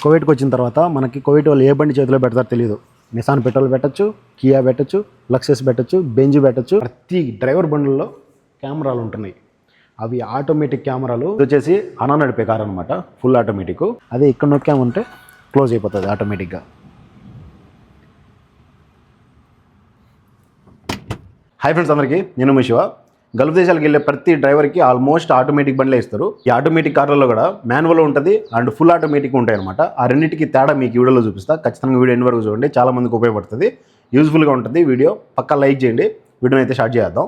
కోవిడ్కి వచ్చిన తర్వాత మనకి కోవిడ్ వాళ్ళు ఏ బండి చేతిలో పెడతారో తెలియదు. నిసాన్ పెట్రోల్ పెట్టచ్చు, కియా పెట్టచ్చు, లక్సెస్ పెట్టచ్చు, బెంజ్ పెట్టచ్చు. ప్రతి డ్రైవర్ బండ్లలో కెమెరాలు ఉంటున్నాయి. అవి ఆటోమేటిక్ కెమెరాలు. ఇది వచ్చేసి అనా నడిపే కారు అనమాట, ఫుల్ ఆటోమేటిక్. అదే ఇక్కడ నొక్కామంటే క్లోజ్ అయిపోతుంది ఆటోమేటిక్గా. హాయ్ ఫ్రెండ్స్, అందరికీ నేను మీ శివ. గల్ఫ్ దేశాలకు వెళ్ళే ప్రతి డ్రైవర్కి ఆల్మోస్ట్ ఆటోమేటిక్ బండ్లే ఇస్తారు. ఈ ఆటోమేటిక్ కార్లలో కూడా మాన్యువల్ ఉంటుంది అండ్ ఫుల్ ఆటోమేటిక్ ఉంటాయి అనమాట. ఆ రెండింటికి తేడా మీకు వీడియోలో చూపిస్తా. ఖచ్చితంగా వీడియో ఎన్ని వరకు చూడండి, చాలా మందికి ఉపయోగపడుతుంది, యూజ్ఫుల్గా ఉంటుంది వీడియో. పక్కా లైక్ చేయండి. వీడియోని అయితే స్టార్ట్ చేద్దాం.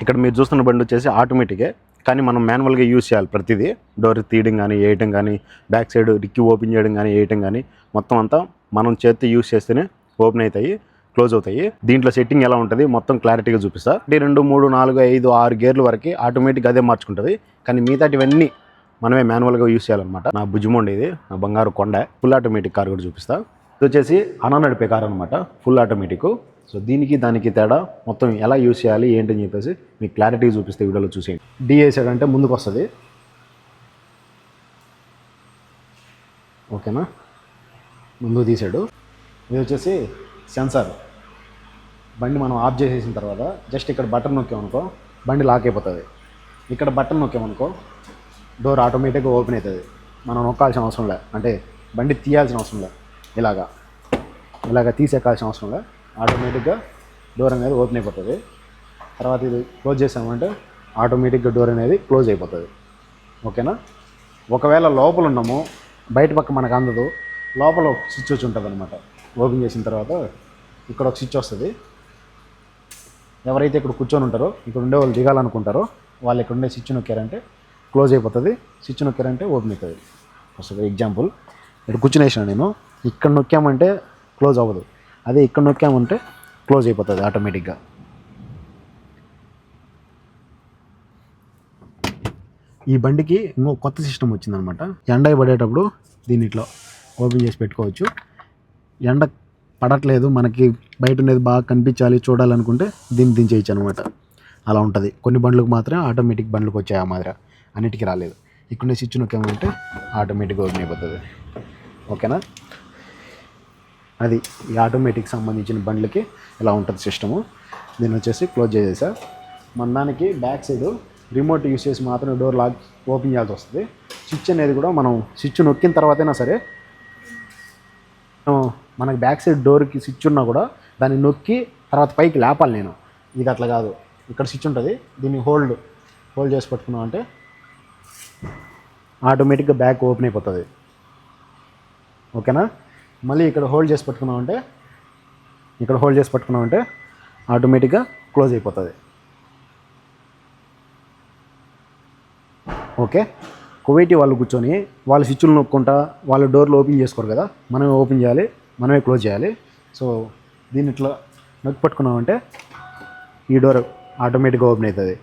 ఇక్కడ మీరు చూస్తున్న బండి వచ్చేసి ఆటోమేటికే, కానీ మనం మాన్యువల్గా యూజ్ చేయాలి ప్రతిదీ. డోర్ తీయడం కానీ, వేయటం కానీ, బ్యాక్ సైడ్ డిక్కీ ఓపెన్ చేయడం కానీ, వేయటం కానీ, మొత్తం అంతా మనం చేతి యూజ్ చేస్తేనే ఓపెన్ అవుతాయి, క్లోజ్ అవుతాయి. దీంట్లో సెట్టింగ్ ఎలా ఉంటుంది మొత్తం క్లారిటీగా చూపిస్తా. 2, 3, 4, 5, 6 గేర్ల వరకు ఆటోమేటిక్ అదే మార్చుకుంటుంది. కానీ మిగతాటివన్నీ మనమే మాన్యువల్గా యూజ్ చేయాలన్నమాట. నా భుజమండి ఇది, నా బంగారు కొండ. ఫుల్ ఆటోమేటిక్ కార్ కూడా చూపిస్తా. ఇది వచ్చేసి అనా నడిపే కార్ అనమాట, ఫుల్ ఆటోమేటిక్. సో దీనికి దానికి తేడా మొత్తం ఎలా యూజ్ చేయాలి ఏంటని చెప్పేసి మీకు క్లారిటీగా చూపిస్తే వీడియోలో చూసేయండి. డిఏసైడ్ అంటే ముందుకు వస్తుంది, ఓకేనా, ముందుకు తీసాడు. ఇది వచ్చేసి సెన్సార్. బండి మనం ఆఫ్ చేసేసిన తర్వాత జస్ట్ ఇక్కడ బటన్ నొక్కామనుకో బండి లాక్ అయిపోతుంది. ఇక్కడ బటన్ నొక్కామనుకో డోర్ ఆటోమేటిక్గా ఓపెన్ అవుతుంది. మనం నొక్కాల్సిన అవసరం లే, అంటే బండి తీయాల్సిన అవసరం లే, ఇలాగా తీసేకాల్సిన అవసరం లే. ఆటోమేటిక్గా డోర్ అనేది ఓపెన్ అయిపోతుంది. తర్వాత ఇది క్లోజ్ చేసామంటే ఆటోమేటిక్గా డోర్ అనేది క్లోజ్ అయిపోతుంది, ఓకేనా. ఒకవేళ లోపల ఉన్నాము, బయట పక్క మనకు అందదు, లోపల ఒక స్విచ్ వచ్చి ఉంటుంది అనమాట. ఓపెన్ చేసిన తర్వాత ఇక్కడ ఒక స్విచ్ వస్తుంది. ఎవరైతే ఇక్కడ కూర్చొని ఉంటారో, ఇక్కడ ఉండే వాళ్ళు దిగాలనుకుంటారో వాళ్ళు ఇక్కడ ఉండే స్విచ్ నొక్కారంటే క్లోజ్ అయిపోతుంది, స్విచ్ నొక్కారంటే ఓపెన్ అవుతుంది. వస్తుంది ఎగ్జాంపుల్, ఇక్కడ కూర్చునేసిన నేను, ఇక్కడ నొక్కామంటే క్లోజ్ అవ్వదు, అదే ఇక్కడ నొక్కామంటే క్లోజ్ అయిపోతుంది ఆటోమేటిక్గా. ఈ బండికి ఇంకో కొత్త సిస్టమ్ వచ్చిందనమాట. ఎండ పడేటప్పుడు దీన్ని ఇట్లా ఓపెన్ చేసి పెట్టుకోవచ్చు. ఎండ పడట్లేదు, మనకి బయట ఉండేది బాగా కనిపించాలి చూడాలనుకుంటే దీన్ని దించేయచ్చు అనమాట. అలా ఉంటుంది. కొన్ని బండ్లకు మాత్రమే ఆటోమేటిక్ బండ్లకు వచ్చాయి, ఆ మాదిరి అన్నిటికీ రాలేదు. ఇక్కడ స్విచ్ నొక్కామంటే ఆటోమేటిక్గా ఓపెన్ అయిపోతుంది, ఓకేనా. అది ఈ ఆటోమేటిక్ సంబంధించిన బండ్లకి ఇలా ఉంటుంది సిస్టము. దీన్ని వచ్చేసి క్లోజ్ చేసేసా. మన దానికి బ్యాక్ సైడ్ రిమోట్ యూస్ చేసి మాత్రం డోర్ లాక్ ఓపెన్ చేయాల్సి వస్తుంది. స్విచ్ అనేది కూడా మనం స్విచ్ నొక్కిన తర్వాతైనా సరే, మనకి బ్యాక్ సైడ్ డోర్కి స్విచ్ ఉన్నా కూడా దాన్ని నొక్కి తర్వాత పైకి లేపాలి నేను. ఇది అట్లా కాదు, ఇక్కడ స్విచ్ ఉంటుంది, దీన్ని హోల్డ్ చేసి పట్టుకున్నాం అంటే ఆటోమేటిక్గా బ్యాక్ ఓపెన్ అయిపోతుంది, ఓకేనా. మళ్ళీ ఇక్కడ హోల్డ్ చేసి పట్టుకున్నామంటే ఆటోమేటిక్గా క్లోజ్ అయిపోతుంది, ఓకే. కువైటీ వాళ్ళు కూర్చొని వాళ్ళ స్విచ్లు నొక్కుంటా వాళ్ళ డోర్లు ఓపెన్ చేసుకోరు కదా, మనమే ఓపెన్ చేయాలి, మనమే క్లోజ్ చేయాలి. సో దీన్ని ఇట్లా నొక్కి పట్టుకున్నామంటే ఈ డోర్ ఆటోమేటిక్గా ఓపెన్ అవుతుంది.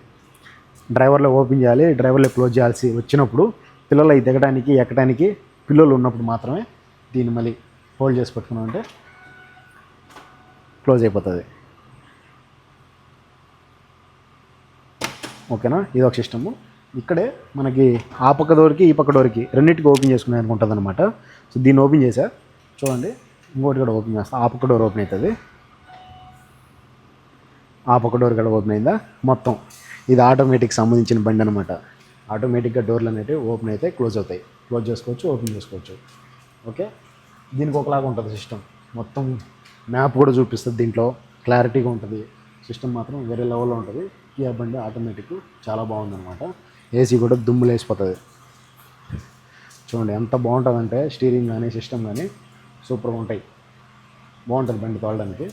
డ్రైవర్లో ఓపెన్ చేయాలి, డ్రైవర్లో క్లోజ్ చేయాల్సి వచ్చినప్పుడు, పిల్లలు అవి దిగడానికి ఎక్కడానికి పిల్లలు ఉన్నప్పుడు మాత్రమే దీన్ని మళ్ళీ హోల్డ్ చేసి పట్టుకున్నామంటే క్లోజ్ అయిపోతుంది, ఓకేనా. ఇది ఒక సిస్టము. ఇక్కడే మనకి ఆ పక్క డోర్కి ఈ పక్క డోర్కి రెండింటికి ఓపెన్ చేసుకునే అనుకుంటుంది అనమాట. సో దీన్ని ఓపెన్ చేసా చూడండి, ఇంకోటి కూడా ఓపెన్ చేస్తా. ఆ పక్క డోర్ ఓపెన్ అవుతుంది, ఆ పక్క డోర్ కూడా ఓపెన్ అయిందా. మొత్తం ఇది ఆటోమేటిక్ సంబంధించిన బండి అనమాట. ఆటోమేటిక్గా డోర్లు అనేవి ఓపెన్ అయితే క్లోజ్ అవుతాయి, క్లోజ్ చేసుకోవచ్చు, ఓపెన్ చేసుకోవచ్చు, ఓకే. దీనికి ఒకలాగా ఉంటుంది సిస్టమ్. మొత్తం మ్యాప్ కూడా చూపిస్తుంది, దీంట్లో క్లారిటీగా ఉంటుంది. సిస్టమ్ మాత్రం వేరే లెవెల్లో ఉంటుంది. కియా బండి ఆటోమేటిక్ చాలా బాగుందన్నమాట. ఏసీ కూడా దుమ్ములు వేసిపోతుంది చూడండి, ఎంత బాగుంటుందంటే స్టీరింగ్ కానీ సిస్టమ్ కానీ సూపర్గా ఉంటాయి. బాగుంటుంది బండి తోలడానికి.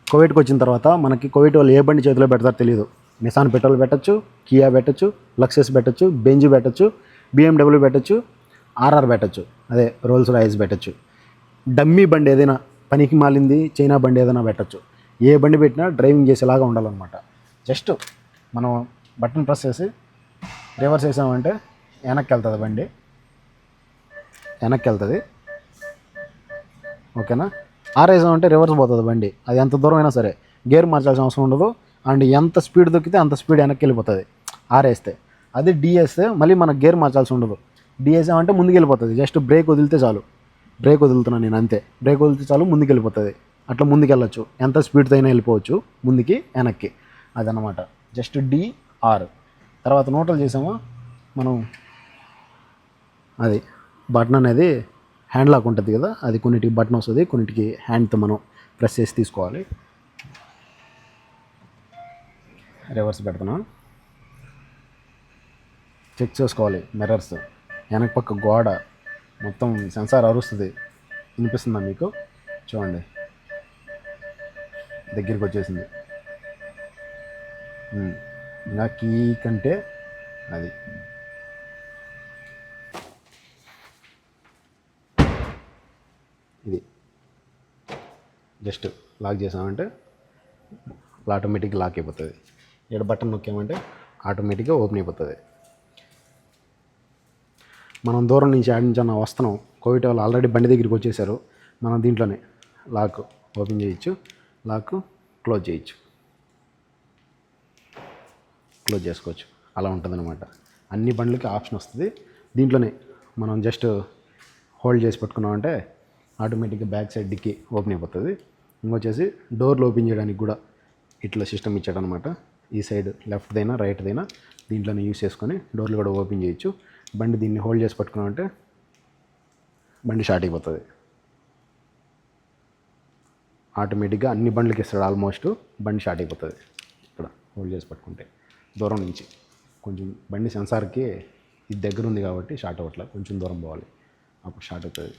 కోవిడ్కి వచ్చిన తర్వాత మనకి కోవిడ్ వాళ్ళు ఏ బండి చేతిలో పెడతారో తెలియదు. నిసాన్ పెట్రోల్ పెట్టచ్చు, కియా పెట్టచ్చు, లక్సెస్ పెట్టచ్చు, బెంజ్ పెట్టచ్చు, BMW పెట్టచ్చు, RR పెట్టచ్చు, అదే రోల్స్ రాయిస్ పెట్టచ్చు. డమ్మీ బండి ఏదైనా, పనికి మాలింది చైనా బండి ఏదైనా పెట్టచ్చు. ఏ బండి పెట్టినా డ్రైవింగ్ చేసేలాగా ఉండాలన్నమాట. జస్ట్ మనం బటన్ ప్రెస్ చేసి రివర్స్ వేసామంటే వెనక్కి వెళ్తుంది బండి, ఓకేనా. ఆరేసామంటే రివర్స్ పోతుంది బండి. అది ఎంత దూరం అయినా సరే గేర్ మార్చాల్సిన అవసరం ఉండదు. అండ్ ఎంత స్పీడ్ దొక్కితే అంత స్పీడ్ వెనక్కి వెళ్ళిపోతుంది ఆరేస్తే. అదే డిఎస్ మళ్ళీ మనకు గేర్ మార్చాల్సి ఉండదు. డిఎస్ అంటే ముందుకు వెళ్ళిపోతుంది, జస్ట్ బ్రేక్ వదిలితే చాలు. బ్రేక్ వదులుతున్నాను నేను అంతే, బ్రేక్ వదిలితే చాలు ముందుకు వెళ్ళిపోతుంది. అట్లా ముందుకు వెళ్ళొచ్చు, ఎంత స్పీడ్తో అయినా వెళ్ళిపోవచ్చు ముందుకి వెనక్కి. అదనమాట జస్ట్ డిఆర్. తర్వాత నోటలు చేసామో మనం, అది బటన్ అనేది హ్యాండ్ లాక్ ఉంటుంది కదా, అది కొన్నిటికి బటన్ వస్తుంది, కొన్నిటికి హ్యాండ్తో మనం ప్రెస్ చేసి తీసుకోవాలి. రివర్స్ పెడుతున్నాం, చెక్ చేసుకోవాలి మిర్రర్స్, వెనక పక్క గోడ మొత్తం సెన్సార్ అరుస్తుంది. వినిపిస్తుందా మీకు? చూడండి దగ్గరికి వచ్చేసింది. ఇంకా కీ కంటే అది ఇది జస్ట్ లాక్ చేసామంటే ఆటోమేటిక్గా లాక్ అయిపోతుంది. ఇక్కడ బటన్ నొక్కామంటే ఆటోమేటిక్గా ఓపెన్ అయిపోతుంది. మనం దూరం నుంచి ఆడించన్న వస్తున్నాం, కోవిడ్ వాళ్ళు ఆల్రెడీ బండి దగ్గరికి వచ్చేసారు. మనం దీంట్లోనే లాక్ ఓపెన్ చేయొచ్చు, లాక్ క్లోజ్ చేయొచ్చు, క్లోజ్ చేసుకోవచ్చు. అలా ఉంటుందన్నమాట. అన్ని బండ్లకి ఆప్షన్ వస్తుంది. దీంట్లోనే మనం జస్ట్ హోల్డ్ చేసి పెట్టుకున్నామంటే ఆటోమేటిక్గా బ్యాక్ సైడ్ డిక్కీ ఓపెన్ అయిపోతుంది. ఇంకొచ్చేసి డోర్లు ఓపెన్ చేయడానికి కూడా ఇట్లా సిస్టమ్ ఇచ్చాడనమాట. ఈ సైడ్ లెఫ్ట్దైనా రైట్దైనా దీంట్లోనే యూస్ చేసుకొని డోర్లు కూడా ఓపెన్ చేయొచ్చు. బండి దీన్ని హోల్డ్ చేసి పట్టుకున్నామంటే బండి స్టార్ట్ అయిపోతుంది. ఆటోమేటిక్గా అన్ని బండ్లకి ఇస్తాడు ఆల్మోస్ట్, బండి స్టార్ట్ అయిపోతుంది. ఇక్కడ హోల్డ్ చేసి పట్టుకుంటే దూరం నుంచి కొంచెం బండి సెన్సార్కి ఇది దగ్గర ఉంది కాబట్టి స్టార్ట్ అవ్వట్లేదు, కొంచెం దూరం పోవాలి అప్పుడు స్టార్ట్ అవుతుంది.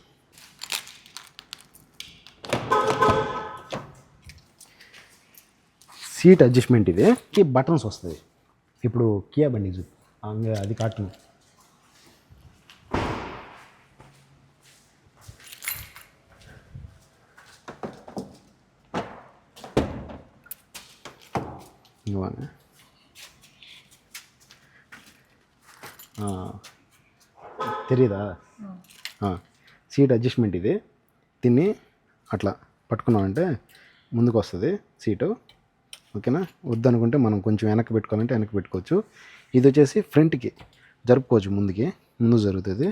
సీట్ అడ్జస్ట్మెంట్ ఇది, కీ బటన్స్ వస్తుంది. ఇప్పుడు కియా బండి చూపు అది కాటను. తెలీదా? సీట్ అడ్జస్ట్మెంట్ ఇది. దీన్ని అట్లా పట్టుకున్నామంటే ముందుకు వస్తుంది సీటు. ఓకేనా? వద్దనుకుంటే మనం కొంచెం వెనక్కి పెట్టుకోవాలంటే వెనక్కి పెట్టుకోవచ్చు. ఇది వచ్చేసి ఫ్రంట్కి జరుపుకోవచ్చు, ముందు జరుగుతుంది.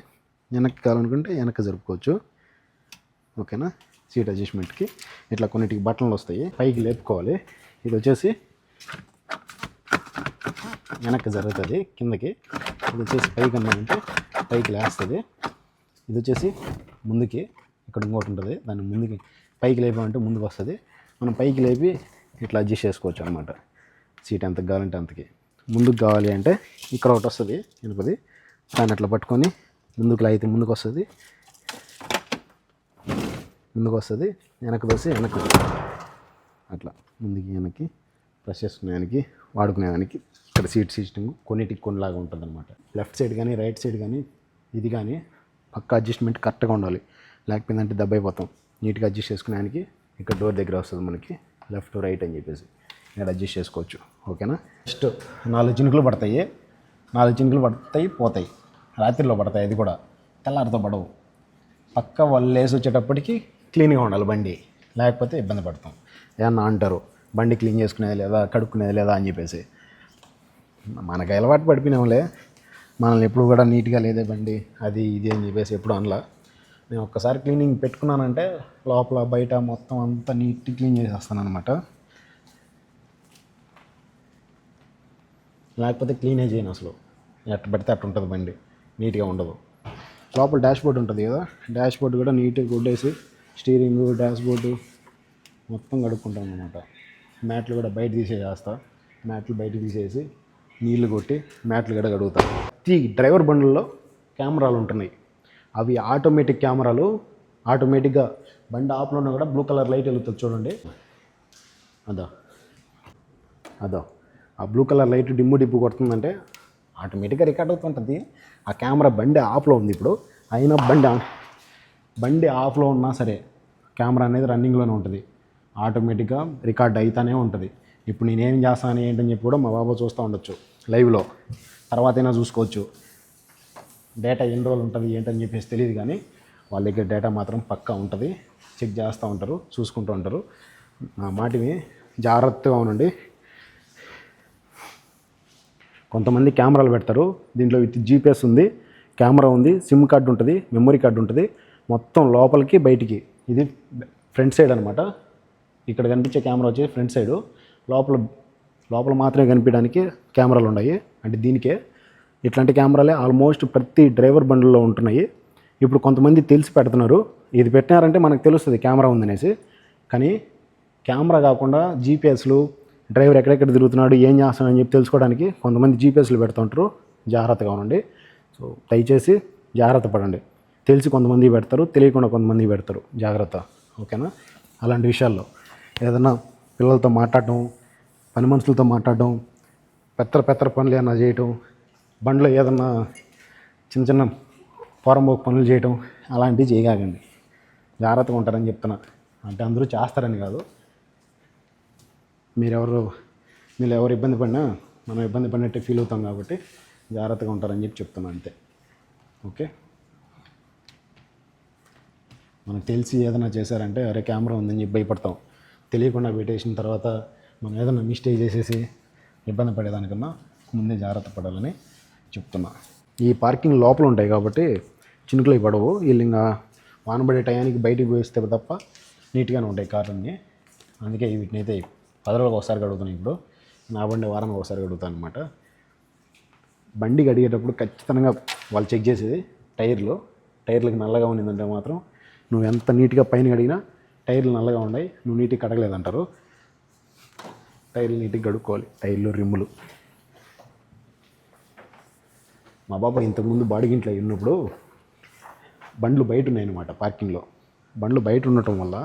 వెనక్కి కావాలనుకుంటే వెనక్కి జరుపుకోవచ్చు. ఓకేనా? సీట్ అడ్జస్ట్మెంట్కి ఇట్లా కొన్నిటికి బటన్లు వస్తాయి, పైకి లేపుకోవాలి. ఇది వచ్చేసి వెనక్కి జరుగుతుంది కిందకి. ఇది వచ్చేసి పైకి అన్నామంటే పైకి లేస్తుంది. ఇది వచ్చేసి ముందుకి, ఇక్కడ ఇంకోటి ఉంటుంది, దాన్ని ముందుకి పైకి లేపామంటే ముందుకు వస్తుంది. మనం పైకి లేపి ఇట్లా అడ్జస్ట్ చేసుకోవచ్చు అనమాట. సీట్ ఎంతకు కావాలంటే అంతకి. ముందుకు కావాలి అంటే ఇక్కడ ఒకటి వస్తుంది వెనుకది, దాన్ని అట్లా పట్టుకొని ముందుకు లాగితే ముందుకు వస్తుంది, వెనక్కి దోసి వెనక్కి అట్లా ముందుకి వెనక్కి ప్రెస్ చేసుకునేదానికి వాడుకునేదానికి ఇక్కడ సీట్ సిస్టమ్ కొన్నిటికి కొన్నిలాగా ఉంటుంది అనమాట. లెఫ్ట్ సైడ్ కానీ రైట్ సైడ్ కానీ ఇది కానీ పక్క అడ్జస్ట్మెంట్ కరెక్ట్గా ఉండాలి, లేకపోయిందంటే దెబ్బ అయిపోతాం. నీట్గా అడ్జస్ట్ చేసుకునేదానికి ఇక్కడ డోర్ దగ్గర వస్తుంది మనకి లెఫ్ట్ రైట్ అని చెప్పేసి ఇక్కడ అడ్జస్ట్ చేసుకోవచ్చు. ఓకేనా? నెక్స్ట్ 4 చినుకులు పడతాయి, 4 చినుకులు పడతాయి పోతాయి. రాత్రిలో పడతాయి, అది కూడా తెల్లారితో పడవు. పక్క వాళ్ళు లేసి వచ్చేటప్పటికి క్లీన్గా ఉండాలి బండి, లేకపోతే ఇబ్బంది పడతాం. ఏమన్నా అంటారు బండి క్లీన్ చేసుకునేది లేదా, కడుక్కునేది లేదా అని చెప్పేసి. మనకు అలవాటు పడిపోయినాంలే, మనల్ని ఎప్పుడు కూడా నీట్గా లేదే బండి అది ఇది అని చెప్పేసి ఎప్పుడు అనలా. నేను ఒక్కసారి క్లీనింగ్ పెట్టుకున్నానంటే లోపల బయట మొత్తం అంతా నీట్ క్లీన్ చేసేస్తాను అనమాట. లేకపోతే క్లీనే చేయను అసలు, ఎట్ట పెడితే అట్టు ఉంటుంది బండి, నీట్గా ఉండదు. లోపల డాష్ బోర్డు ఉంటుంది కదా, డాష్ బోర్డు కూడా నీట్గా గుడ్డేసి స్టీరింగ్ డాష్ బోర్డు మొత్తం కడుక్కుంటాను అనమాట. మ్యాట్లు కూడా బయట తీసేస్తా, మ్యాట్లు బయట తీసేసి నీళ్లు కొట్టి మ్యాట్లు కూడా కడుగుతాను. ఈ డ్రైవర్ బండ్లలో కెమెరాలు ఉంటున్నాయి, అవి ఆటోమేటిక్ కెమెరాలు. ఆటోమేటిక్గా బండి ఆఫ్లో ఉన్నా కూడా బ్లూ కలర్ లైట్ వెలుగుతుంది చూడండి, అదో ఆ బ్లూ కలర్ లైట్ డిప్పు కొడుతుందంటే ఆటోమేటిక్గా రికార్డ్ అవుతుంటుంది. ఆ కెమెరా బండి ఆఫ్లో ఉంది ఇప్పుడు, అయినా బండి ఆఫ్లో ఉన్నా సరే కెమెరా అనేది రన్నింగ్లోనే ఉంటుంది, ఆటోమేటిక్గా రికార్డ్ అవుతూనే ఉంటుంది. ఇప్పుడు నేనేం చేస్తాను ఏంటని చెప్పి కూడా మా బాబా చూస్తూ ఉండొచ్చు లైవ్లో, తర్వాతైనా చూసుకోవచ్చు. డేటా ఎన్ని రోజులు ఉంటుంది ఏంటని చెప్పేసి తెలియదు, కానీ వాళ్ళ దగ్గర డేటా మాత్రం పక్కా ఉంటుంది, చెక్ చేస్తూ ఉంటారు, చూసుకుంటూ ఉంటారు. నా మాటిని జాగ్రత్తగా ఉండండి. కొంతమంది కెమెరాలు పెడతారు, దీంట్లో విత్ జీపీఎస్ ఉంది, కెమెరా ఉంది, సిమ్ కార్డు ఉంటుంది, మెమరీ కార్డు ఉంటుంది, మొత్తం లోపలికి బయటికి. ఇది ఫ్రంట్ సైడ్ అనమాట. ఇక్కడ కనిపించే కెమెరా వచ్చి ఫ్రంట్ సైడు, లోపల లోపల మాత్రమే కనిపించడానికి కెమెరాలు ఉన్నాయి. అంటే దీనికే ఇట్లాంటి కెమెరాలే ఆల్మోస్ట్ ప్రతి డ్రైవర్ బండ్లలో ఉంటున్నాయి. ఇప్పుడు కొంతమంది తెలిసి పెడుతున్నారు, ఇది పెట్టినారంటే మనకు తెలుస్తుంది కెమెరా ఉందనేసి. కానీ కెమెరా కాకుండా జీపీఎస్లు, డ్రైవర్ ఎక్కడెక్కడ తిరుగుతున్నాడు, ఏం చేస్తున్నాడు అని చెప్పి తెలుసుకోవడానికి కొంతమంది జీపీఎస్లు పెడుతుంటారు. జాగ్రత్తగా ఉండండి. సో దయచేసి జాగ్రత్త పడండి. తెలిసి కొంతమంది పెడతారు, తెలియకుండా కొంతమంది పెడతారు. జాగ్రత్త, ఓకేనా? అలాంటి విషయాల్లో ఏదైనా పిల్లలతో మాట్లాడటం, పని మనుషులతో మాట్లాడటం, పెత్తర పనులు ఏమైనా చేయటం, బండ్లో ఏదన్నా చిన్న చిన్న పోరంబోకు పనులు చేయటం అలాంటివి చేయగాకండి. జాగ్రత్తగా ఉంటారని చెప్తున్నా. అంటే అందరూ చేస్తారని కాదు, మీరు ఎవరు ఇబ్బంది పడినా మనం ఇబ్బంది పడినట్టే ఫీల్ అవుతాం కాబట్టి జాగ్రత్తగా ఉంటారని చెప్పి చెప్తున్నా అంతే. ఓకే, మనకు తెలిసి ఏదైనా చేశారంటే అరే కెమెరా ఉందని చెప్పి భయపడతాం. తెలియకుండా పెట్టేసిన తర్వాత మనం ఏదైనా మిస్టేక్ చేసేసి ఇబ్బంది పడేదానికన్నా ముందే జాగ్రత్త పడాలని చెప్తున్నా. ఈ పార్కింగ్ లోపల ఉంటాయి కాబట్టి చినుకులు పడవు. వీళ్ళు ఇంకా వానబడే టయానికి బయటికి పోయిస్తే తప్ప నీట్గానే ఉంటాయి కార్లన్నీ. అందుకే వీటిని అయితే 10 రోజులకు ఒకసారి కడుగుతున్నాయి. ఇప్పుడు నా బండి వారానికి ఒకసారి కడుగుతాను అనమాట. బండి కడిగేటప్పుడు ఖచ్చితంగా వాళ్ళు చెక్ చేసేది టైర్లకు నల్లగా ఉన్నదంటే మాత్రం నువ్వు ఎంత నీట్గా పైన కడిగినా టైర్లు నల్లగా ఉన్నాయి, నువ్వు నీట్గా కడగలేదంటారు. టైర్లు నీట్గా కడుక్కోవాలి, టైర్లు రిమ్ములు. మా బాబాయ్ ఇంతకుముందు బాడిగింట్లో ఉన్నప్పుడు బండ్లు బయట ఉన్నాయన్నమాట. పార్కింగ్లో బండ్లు బయట ఉండటం వల్ల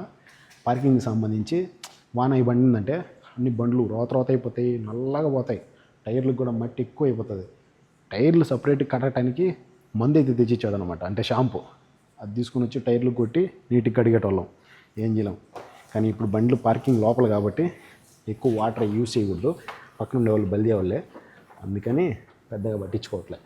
పార్కింగ్కి సంబంధించి వాన ఈ బండి ఉందంటే అన్ని బండ్లు రోత అయిపోతాయి, నల్లగా పోతాయి. టైర్లకు కూడా మట్టి ఎక్కువ అయిపోతుంది. టైర్లు సపరేట్ కడగటానికి మందు అయితే తెచ్చిచ్చాడు అనమాట, అంటే షాంపూ. అది తీసుకుని వచ్చి టైర్లు కొట్టి నీట్గా కడిగేటోళ్ళం, ఏం చేయలేం. కానీ ఇప్పుడు బండ్లు పార్కింగ్ లోపల కాబట్టి ఎక్కువ వాటర్ యూజ్ చేయకూడదు, పక్కన ఉండే వాళ్ళు బల్దీ వాళ్ళే, అందుకని పెద్దగా పట్టించుకోవట్లే.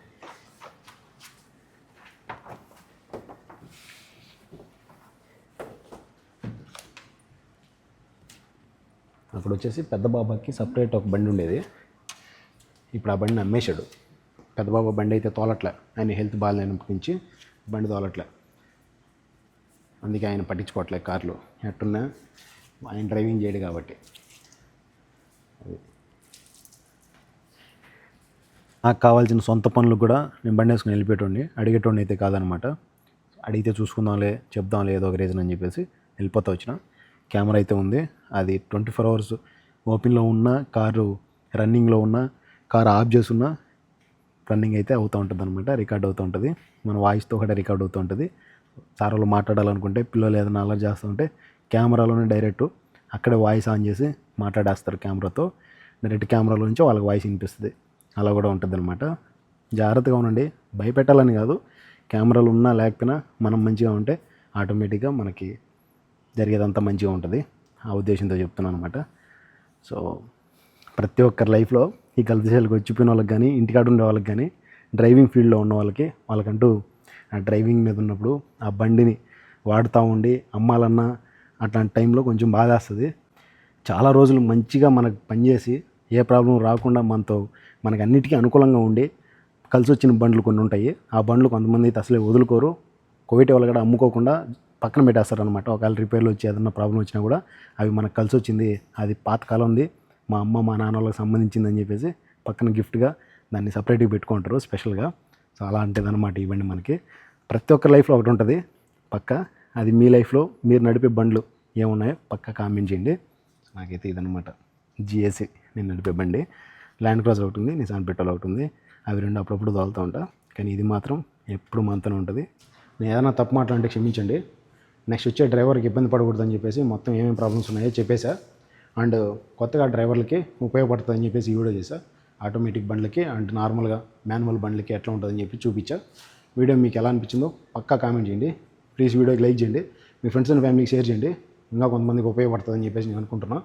అప్పుడు వచ్చేసి పెద్ద బాబాకి సపరేట్ ఒక బండి ఉండేది. ఇప్పుడు ఆ బండిని అమ్మేశాడు. పెద్ద బాబా బండి అయితే తోలట్లే, ఆయన హెల్త్ బాగాలేనప్పటి బండి తోలట్లే, అందుకే ఆయన పట్టించుకోవట్లే కార్లు. ఎట్టున్నా ఆయన డ్రైవింగ్ చేయడు కాబట్టి. నాకు కావాల్సిన సొంత పనులు కూడా నేను బండి వేసుకుని వెళ్ళిపోయేటోడిని, అడిగేటోడిని అయితే కాదనమాట. అడిగితే చూసుకుందాంలే, చెప్దాంలే ఏదో ఒక రీజన్ అని చెప్పేసి వెళ్ళిపోతా వచ్చిన. కెమెరా అయితే ఉంది, అది 24 hours ఓపెన్లో ఉన్న, కారు రన్నింగ్లో ఉన్న, కారు ఆఫ్ చేసున్నా రన్నింగ్ అయితే అవుతూ ఉంటుంది అనమాట, రికార్డ్ అవుతూ ఉంటుంది. మన వాయిస్తో కూడా రికార్డ్ అవుతూ ఉంటుంది. సార్ వాళ్ళు మాట్లాడాలనుకుంటే, పిల్లలు ఏదైనా అలర్ట్ చేస్తూ ఉంటే కెమెరాలోనే డైరెక్ట్ అక్కడే వాయిస్ ఆన్ చేసి మాట్లాడేస్తారు కెమెరాతో. డైరెక్ట్ కెమెరాలో నుంచి వాళ్ళకి వాయిస్ వినిపిస్తుంది. అలా కూడా ఉంటుంది అనమాట. జాగ్రత్తగా ఉండండి, భయపెట్టాలని కాదు, కెమెరాలు ఉన్నా లేకపోయినా మనం మంచిగా ఉంటే ఆటోమేటిక్గా మనకి జరిగేదంతా మంచిగా ఉంటుంది. ఆ ఉద్దేశంతో చెప్తున్నాను అనమాట. సో ప్రతి ఒక్కరి లైఫ్లో ఈ కల్తీశాలకు వచ్చిపోయిన వాళ్ళకి కానీ, ఇంటికాడ ఉండే వాళ్ళకి కానీ, డ్రైవింగ్ ఫీల్డ్లో ఉన్న వాళ్ళకంటూ ఆ డ్రైవింగ్ మీద ఉన్నప్పుడు ఆ బండిని వాడుతూ ఉండి అమ్మాలన్నా అట్లాంటి టైంలో కొంచెం బాధేస్తుంది. చాలా రోజులు మంచిగా మనకు పనిచేసి ఏ ప్రాబ్లం రాకుండా మనకు అన్నిటికీ అనుకూలంగా ఉండి కలిసి వచ్చిన బండ్లు కొన్ని ఉంటాయి. ఆ బండ్లు కొంతమంది అయితే అసలే వదులుకోరు, కోవిటి వాళ్ళు కూడా అమ్ముకోకుండా పక్కన పెట్టేస్తారనమాట. ఒకవేళ రిపేర్లు వచ్చి ఏదన్నా ప్రాబ్లం వచ్చినా కూడా అవి మనకు కలిసి వచ్చింది, అది పాతకాలంది, మా అమ్మ మా నాన్న వాళ్ళకి సంబంధించింది అని చెప్పేసి పక్కన గిఫ్ట్గా దాన్ని సపరేట్గా పెట్టుకుంటారు స్పెషల్గా. సో అలాంటిదన్నమాట ఈ బండి మనకి. ప్రతి ఒక్కరి లైఫ్లో ఒకటి ఉంటుంది పక్క. అది మీ లైఫ్లో మీరు నడిపే బండ్లు ఏమున్నాయో పక్క కామెంట్ చేయండి. నాకైతే ఇదనమాట జిఎస్సి నేను నడిపే బండి. ల్యాండ్ క్రూజర్ ఒకటి ఉంది, నిసాన్ పెట్రోల్ ఒకటి ఉంది. అవి రెండు అప్పుడప్పుడు తోలుతూ ఉంటా. కానీ ఇది మాత్రం ఎప్పుడు మనతోనే ఉంటుంది. నేను ఏదైనా తప్పు మాట్లాడంటే క్షమించండి. నెక్స్ట్ వచ్చే డ్రైవర్కి ఇబ్బంది పడకూడదని చెప్పేసి మొత్తం ఏమేమి ప్రాబ్లమ్స్ ఉన్నాయో చెప్పేసా. అండ్ కొత్తగా డ్రైవర్లకి ఉపయోగపడుతుందని చెప్పేసి ఈ వీడియో చేశా. ఆటోమేటిక్ బండ్లకి అండ్ నార్మల్గా మాన్యువల్ బండ్లకి ఎట్లా ఉంటుందని చెప్పి చూపించా. వీడియో మీకు ఎలా అనిపించిందో పక్కా కామెంట్ చేయండి. ప్లీజ్ వీడియోకి లైక్ చేయండి, మీ ఫ్రెండ్స్ అండ్ ఫ్యామిలీకి షేర్ చేయండి. ఇంకా కొంతమందికి ఉపయోగపడుతుందని చెప్పేసి నేను అనుకుంటున్నాను.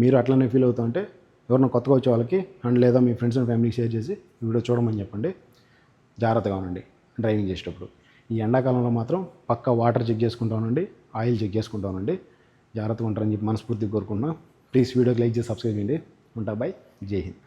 మీరు అట్లనే ఫీల్ అవుతూ ఉంటే ఎవరైనా కొత్తగా వచ్చే వాళ్ళకి అండ్ లేదా మీ ఫ్రెండ్స్ అండ్ ఫ్యామిలీకి షేర్ చేసి వీడియో చూడమని చెప్పండి. జాగ్రత్తగా ఉండండి డ్రైవింగ్ చేసేటప్పుడు. ఈ ఎండాకాలంలో మాత్రం పక్కా వాటర్ చెక్ చేసుకుంటూ ఉండండి, ఆయిల్ చెక్ చేసుకుంటూ ఉండండి. జాగ్రత్తగా ఉంటారని చెప్పి మనస్ఫూర్తిగా కోరుకుంటున్నాను. ప్లీజ్ వీడియోకి లైక్ చేసి సబ్స్క్రైబ్ చేయండి. ఉంటా, బై, జై హింద్.